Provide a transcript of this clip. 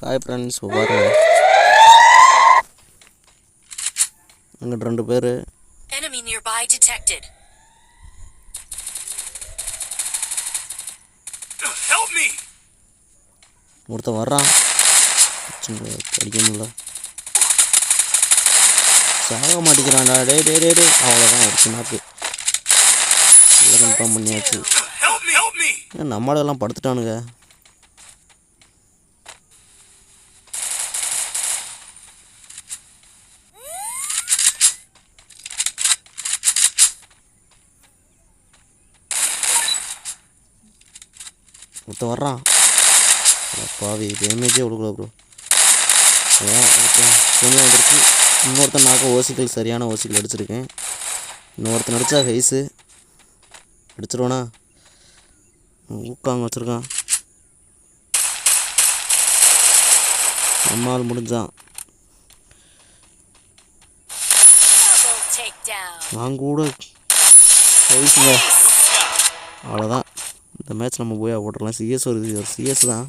Hi friends, பாருங்க அங்கிட்டு 2 பேர். Enemy nearby detected. Help me. ஒருத்தன் வர்றான், அடிக்க முடியல, சாக மாட்டேங்கிறான்டா. டே டே டே டே அவ்வளோதான், ஒரு சின்னாக்கு கன்ஃபார்ம் பண்ணியாச்சு. நம்மளெல்லாம் படுத்துட்டானுங்க. ஒருத்தன் வர்றான், பாவி டேமேஜே கொடுக்கல ப்ரோ. கொஞ்சம் வந்துருக்கு. இன்னொருத்தன் நாக்க ஓசிக்கல், சரியான ஓசிக்கல் அடிச்சிருக்கேன். இன்னொருத்தன் அடித்தா ஹைஸு அடிச்சிருவானா. ஊக்காங்க வச்சுருக்கான், நம்மால் முடிஞ்சான். நான் கூட ஹைஸுங்க. அவ்வளோதான், இந்த மேட்ச் நம்ம போய் போட்டுடலாம். சிஎஸ் ஒரு சிஎஸ் தான்.